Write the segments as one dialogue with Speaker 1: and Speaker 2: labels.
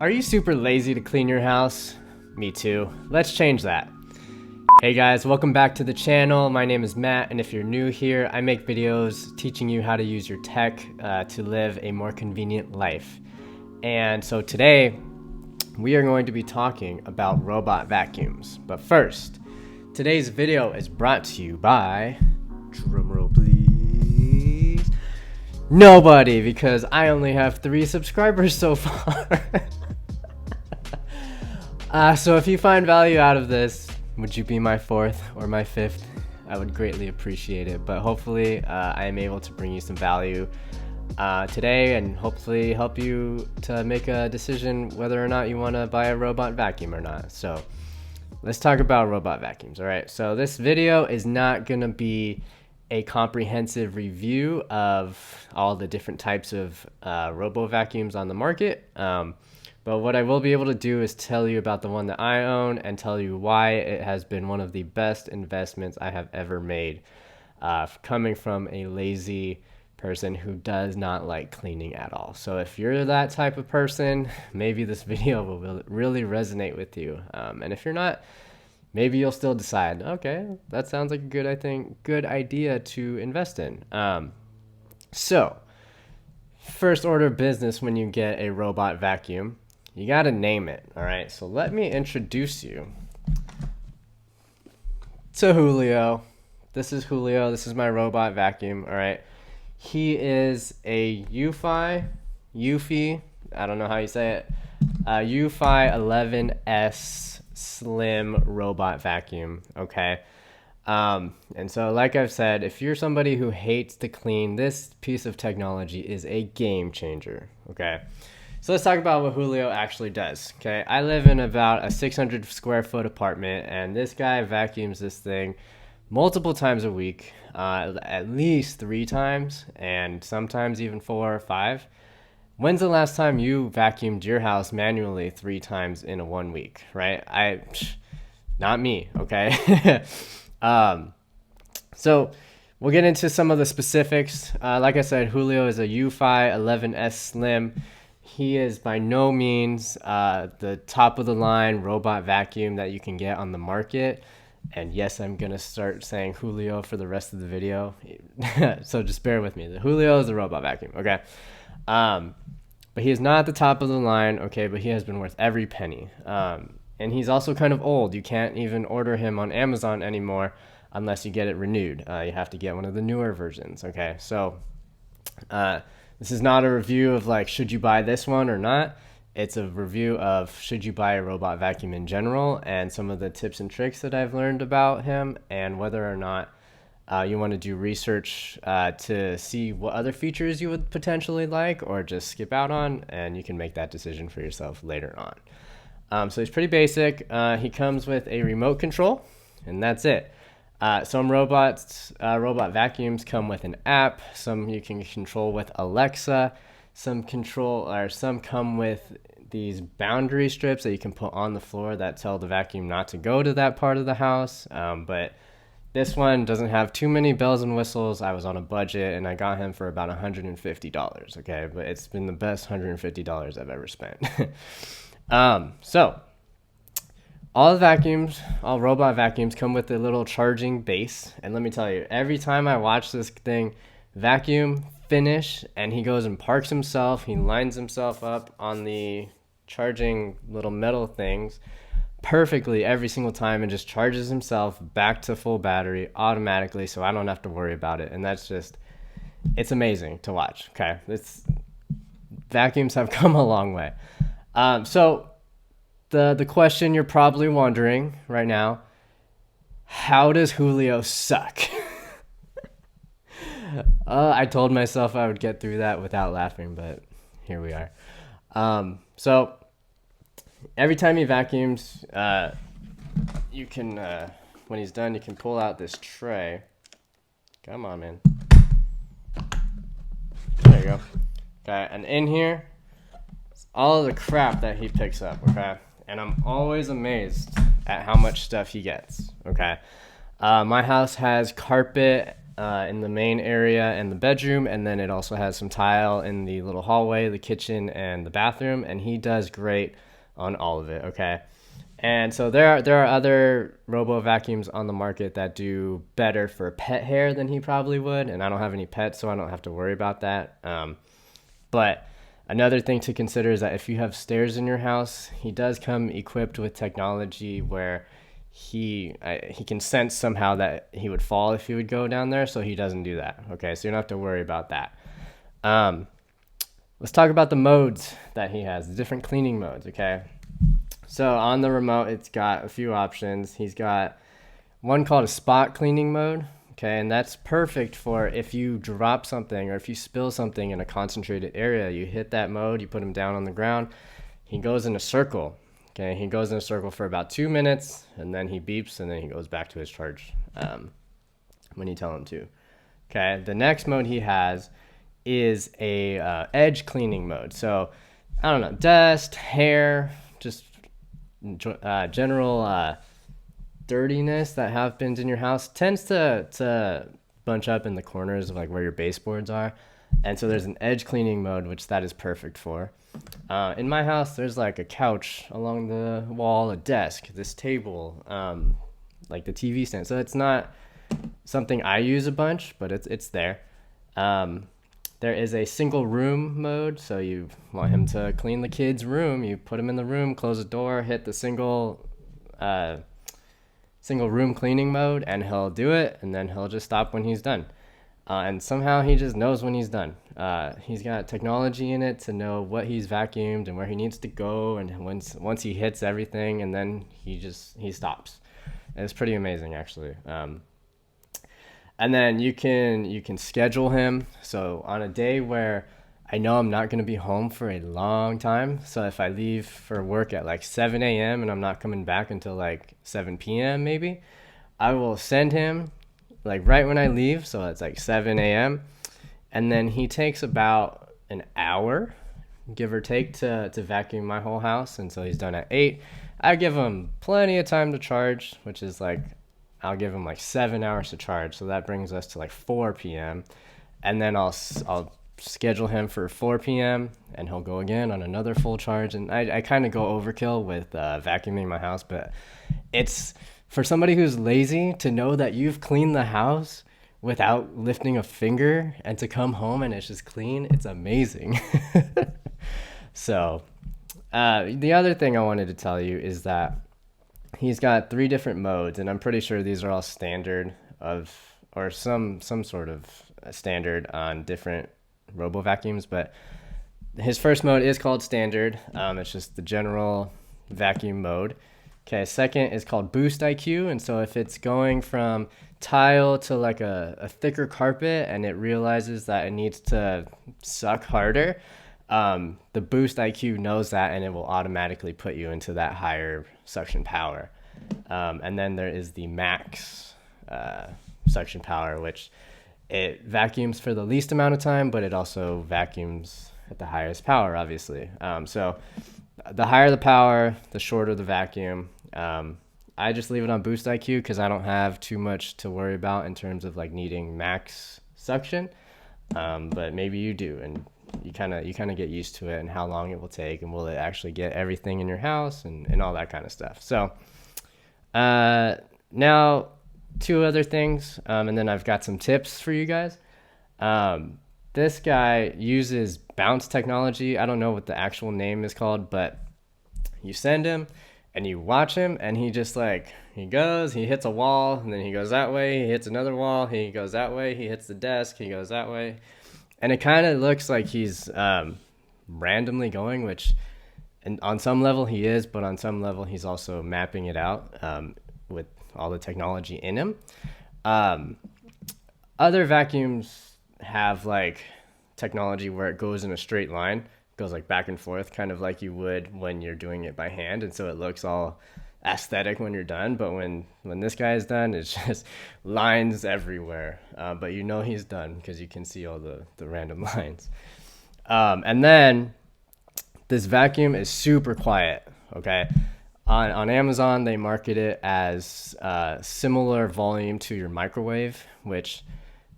Speaker 1: Are you super lazy to clean your house? Me too. Let's change that. Hey guys, welcome back to the channel. My name is Matt, and if you're new here, I make videos teaching you how to use your tech to live a more convenient life. And so today, we are going to be talking about robot vacuums. But first, today's video is brought to you by, drumroll please, nobody, because I only have 3 subscribers so far. So if you find value out of this, would you be my 4th or my 5th? I would greatly appreciate it. But hopefully I am able to bring you some value today and hopefully help you to make a decision whether or not you want to buy a robot vacuum or not. So let's talk about robot vacuums. All right, so this video is not going to be a comprehensive review of all the different types of robo vacuums on the market. But what I will be able to do is tell you about the one that I own and tell you why it has been one of the best investments I have ever made, coming from a lazy person who does not like cleaning at all. So if you're that type of person, maybe this video will really resonate with you. And if you're not, maybe you'll still decide, okay, that sounds like a good idea to invest in. So first order of business when you get a robot vacuum, you got to name it. All right, so let me introduce you to Julio. This is Julio. This is my robot vacuum. All right, he is a Eufy, I don't know how you say it, Eufy 11S Slim robot vacuum. Okay. And so like I've said, if you're somebody who hates to clean, this piece of technology is a game changer. Okay. So let's talk about what Julio actually does. Okay, I live in about a 600 square foot apartment, and this guy vacuums this thing multiple times a week, at least 3 times, and sometimes even 4 or 5. When's the last time you vacuumed your house manually 3 times in a 1 week, right? Not me, okay? So we'll get into some of the specifics. Like I said, Julio is a Eufy 11S Slim. He is by no means the top of the line robot vacuum that you can get on the market. And yes, I'm going to start saying Julio for the rest of the video. So just bear with me. The Julio is the robot vacuum, okay? But he is not at the top of the line, okay? But he has been worth every penny. And he's also kind of old. You can't even order him on Amazon anymore unless you get it renewed. You have to get one of the newer versions, okay? So this is not a review of like, should you buy this one or not? It's a review of should you buy a robot vacuum in general and some of the tips and tricks that I've learned about him and whether or not you want to do research to see what other features you would potentially like or just skip out on, and you can make that decision for yourself later on. So he's pretty basic. He comes with a remote control, and that's it. Some robot vacuums come with an app. Some you can control with Alexa. Some come with these boundary strips that you can put on the floor that tell the vacuum not to go to that part of the house. But this one doesn't have too many bells and whistles. I was on a budget and I got him for about $150. Okay, but it's been the best $150 I've ever spent. So all robot vacuums come with a little charging base. And let me tell you, every time I watch this thing vacuum finish and he goes and parks himself, he lines himself up on the charging little metal things perfectly every single time and just charges himself back to full battery automatically, so I don't have to worry about it. And it's amazing to watch. Okay, vacuums have come a long way. So the question you're probably wondering right now, how does Julio suck? I told myself I would get through that without laughing, but here we are. So every time he vacuums, you can, when he's done, you can pull out this tray. Come on, man. There you go. Okay, and in here, all of the crap that he picks up, okay? And I'm always amazed at how much stuff he gets, okay? My house has carpet in the main area and the bedroom, and then it also has some tile in the little hallway, the kitchen, and the bathroom. And he does great on all of it. Okay. And so there are other robo vacuums on the market that do better for pet hair than he probably would, and I don't have any pets, so I don't have to worry about that. But another thing to consider is that if you have stairs in your house, he does come equipped with technology where he can sense somehow that he would fall if he would go down there, so he doesn't do that. Okay, so you don't have to worry about that. Um, let's talk about the modes that he has, the different cleaning modes. Okay, so on the remote, it's got a few options. He's got one called a spot cleaning mode. Okay, and that's perfect for if you drop something or if you spill something in a concentrated area. You hit that mode, you put him down on the ground, he goes in a circle. Okay, he goes in a circle for about 2 minutes, and then he beeps, and then he goes back to his charge when you tell him to. Okay, the next mode he has is a edge cleaning mode. So, I don't know, dust, hair, just general dirtiness that happens in your house tends to bunch up in the corners of like where your baseboards are. And so there's an edge cleaning mode, which that is perfect for. In my house, there's like a couch along the wall, a desk, this table, like the TV stand. So it's not something I use a bunch, but it's there. There is a single room mode. So you want him to clean the kid's room. You put him in the room, close the door, hit the single room cleaning mode, and he'll do it, and then he'll just stop when he's done. And somehow he just knows when he's done. He's got technology in it to know what he's vacuumed and where he needs to go, and once he hits everything, and then he stops. And it's pretty amazing, actually. And then you can schedule him. So on a day where I know I'm not going to be home for a long time, so if I leave for work at like 7 a.m. and I'm not coming back until like 7 p.m. maybe, I will send him like right when I leave, so it's like 7 a.m. And then he takes about an hour, give or take, to vacuum my whole house. And so he's done at 8. I give him plenty of time to charge, which is like, I'll give him like 7 hours to charge. So that brings us to like 4 p.m. And then I'll schedule him for 4 p.m. and he'll go again on another full charge. And I kind of go overkill with vacuuming my house, but it's for somebody who's lazy to know that you've cleaned the house without lifting a finger and to come home and it's just clean. It's amazing. So the other thing I wanted to tell you is that he's got 3 different modes, and I'm pretty sure these are all standard or some sort of standard on different robo vacuums. But his first mode is called standard. It's just the general vacuum mode. Okay, second is called boost IQ, and so if it's going from tile to like a thicker carpet and it realizes that it needs to suck harder, the boost IQ knows that and it will automatically put you into that higher suction power. And then there is the max suction power, which it vacuums for the least amount of time, but it also vacuums at the highest power, obviously. So the higher the power, the shorter the vacuum. I just leave it on boost IQ because I don't have too much to worry about in terms of like needing max suction. But maybe you do, and you kind of get used to it and how long it will take, and will it actually get everything in your house and all that kind of stuff. So now 2 other things, and then I've got some tips for you guys. This guy uses bounce technology. I don't know what the actual name is called, but you send him and you watch him, and he just like, he hits a wall, and then he goes that way, he hits another wall, he goes that way, he hits the desk, he goes that way. And it kind of looks like he's randomly going, which and on some level he is, but on some level he's also mapping it out with all the technology in him. Other vacuums have like technology where it goes in a straight line, goes like back and forth, kind of like you would when you're doing it by hand, and so it looks all aesthetic when you're done. But when this guy is done, it's just lines everywhere, but you know he's done because you can see all the random lines. And then this vacuum is super quiet. Okay, on Amazon they market it as similar volume to your microwave, which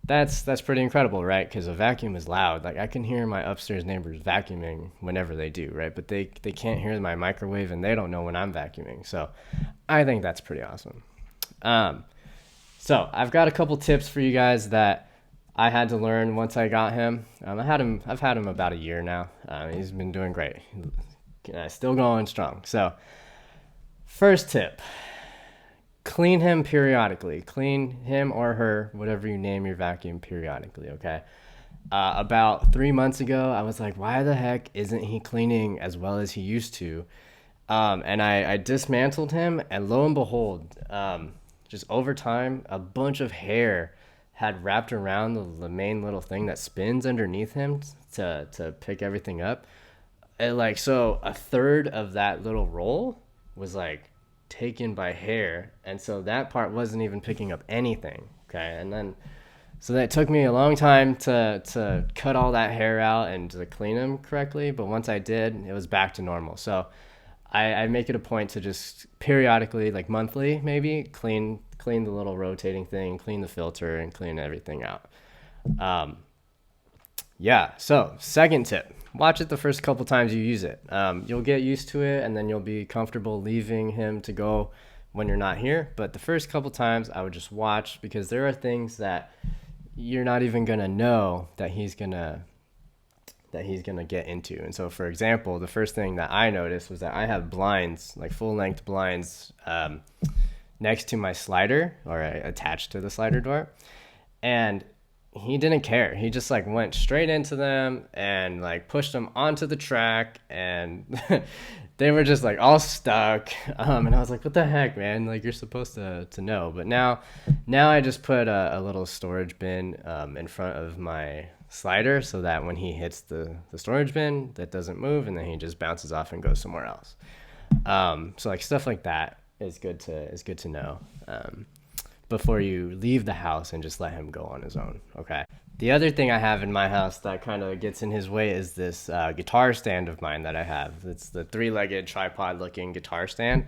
Speaker 1: That's pretty incredible, right? Because a vacuum is loud. Like I can hear my upstairs neighbors vacuuming whenever they do, right? But they can't hear my microwave, and they don't know when I'm vacuuming. So I think that's pretty awesome. Um, so I've got a couple tips for you guys that I had to learn once I got him. I've had him about a year now. He's been doing great, still going strong. So first tip: clean him periodically. Clean him or her, whatever you name your vacuum, periodically. Okay. About 3 months ago, I was like, why the heck isn't he cleaning as well as he used to? And I dismantled him, and lo and behold, just over time, a bunch of hair had wrapped around the main little thing that spins underneath him to pick everything up. And like, so a third of that little roll was like taken by hair. And so that part wasn't even picking up anything. Okay. And then, so that took me a long time to cut all that hair out and to clean them correctly. But once I did, it was back to normal. So I make it a point to just periodically, like monthly, maybe clean the little rotating thing, clean the filter, and clean everything out. Um, yeah. So second tip: watch it the first couple times you use it. You'll get used to it, and then you'll be comfortable leaving him to go when you're not here. But the first couple times, I would just watch, because there are things that you're not even gonna know that he's gonna get into. And so, for example, the first thing that I noticed was that I have blinds, like full length blinds, next to my slider, or attached to the slider door, and he didn't care. He just like went straight into them and like pushed them onto the track, and they were just like all stuck. And I was like, what the heck, man? Like, you're supposed to know. But now I just put a little storage bin in front of my slider, so that when he hits the storage bin, that doesn't move, and then he just bounces off and goes somewhere else. So like stuff like that is good to know before you leave the house and just let him go on his own. Okay. The other thing I have in my house that kind of gets in his way is this guitar stand of mine that I have. It's the three-legged tripod-looking guitar stand,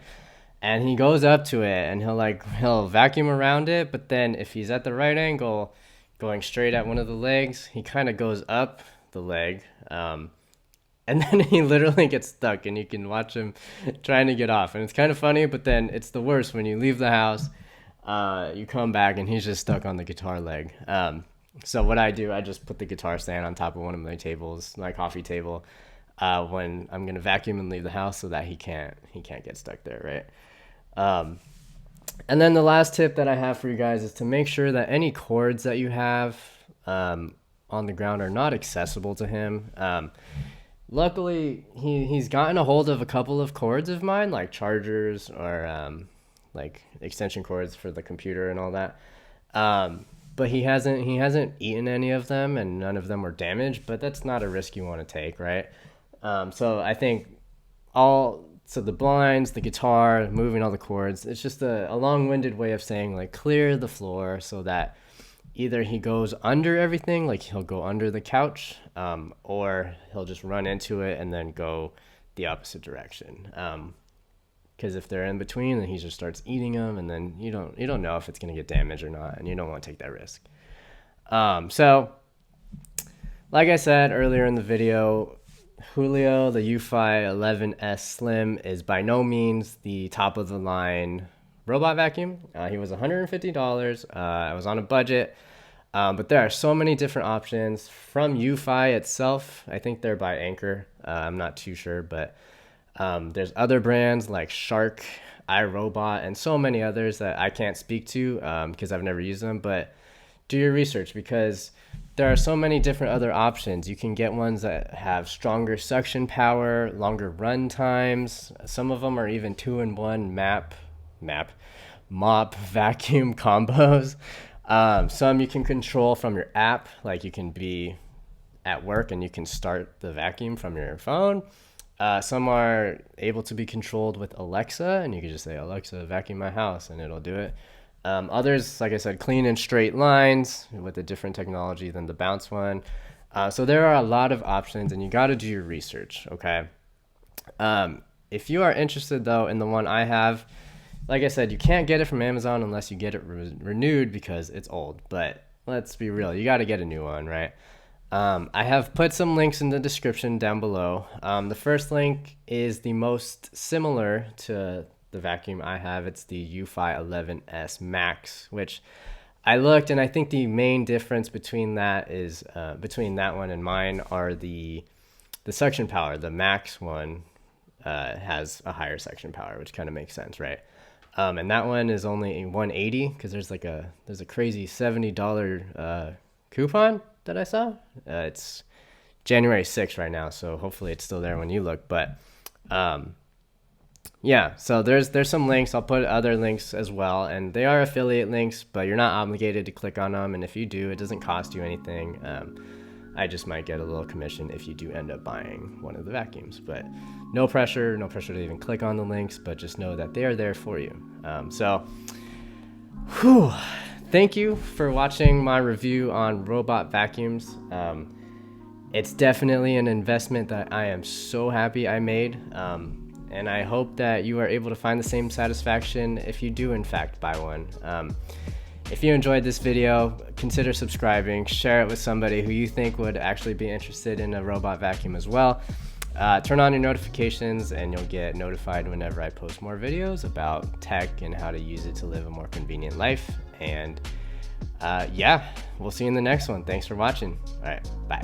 Speaker 1: and he goes up to it and he'll vacuum around it. But then if he's at the right angle, going straight at one of the legs, he kind of goes up the leg, and then he literally gets stuck, and you can watch him trying to get off. And it's kind of funny, but then it's the worst when you leave the house, you come back, and he's just stuck on the guitar leg. So what I do, I just put the guitar stand on top of one of my tables, my coffee table, when I'm gonna vacuum and leave the house, so that he can't get stuck there, right? And then the last tip that I have for you guys is to make sure that any cords that you have on the ground are not accessible to him. Luckily, he's gotten a hold of a couple of cords of mine, like chargers or like extension cords for the computer and all that. But he hasn't eaten any of them, and none of them were damaged. But that's not a risk you want to take, right? So I think so the blinds, the guitar, moving all the cords, it's just a long-winded way of saying, like, clear the floor, so that either he goes under everything, like he'll go under the couch, or he'll just run into it and then go the opposite direction. Because if they're in between, then he just starts eating them, and then you don't know if it's going to get damaged or not, and you don't want to take that risk. So like I said earlier in the video, Julio, the Eufy 11S Slim, is by no means the top of the line robot vacuum. He was $150. I was on a budget, but there are so many different options from Eufy itself. I think they're by Anchor. I'm not too sure, but there's other brands like Shark, iRobot, and so many others that I can't speak to because I've never used them. But do your research, because there are so many different other options. You can get ones that have stronger suction power, longer run times. Some of them are even 2-in-1 mop vacuum combos. Some you can control from your app, like you can be at work and you can start the vacuum from your phone. Some are able to be controlled with Alexa, and you can just say, Alexa, vacuum my house, and it'll do it. Others, like I said, clean in straight lines with a different technology than the bounce one. So there are a lot of options, and you got to do your research, okay? If you are interested, though, in the one I have, like I said, you can't get it from Amazon unless you get it renewed because it's old. But let's be real, you got to get a new one, right? I have put some links in the description down below. The first link is the most similar to the vacuum I have. It's the Eufy 11S Max, which I looked, and I think the main difference between that is between that one and mine are the suction power. The Max one has a higher suction power, which kind of makes sense, right? And that one is only $180 because there's a crazy $70 coupon that I saw. It's January 6th right now, so hopefully it's still there when you look. But yeah, so there's some links. I'll put other links as well, and they are affiliate links, but you're not obligated to click on them. And if you do, it doesn't cost you anything. I just might get a little commission if you do end up buying one of the vacuums, but no pressure to even click on the links, but just know that they are there for you. Thank you for watching my review on robot vacuums. It's definitely an investment that I am so happy I made. And I hope that you are able to find the same satisfaction if you do in fact buy one. If you enjoyed this video, consider subscribing, share it with somebody who you think would actually be interested in a robot vacuum as well. Turn on your notifications and you'll get notified whenever I post more videos about tech and how to use it to live a more convenient life. And yeah, we'll see you in the next one. Thanks for watching. All right, bye.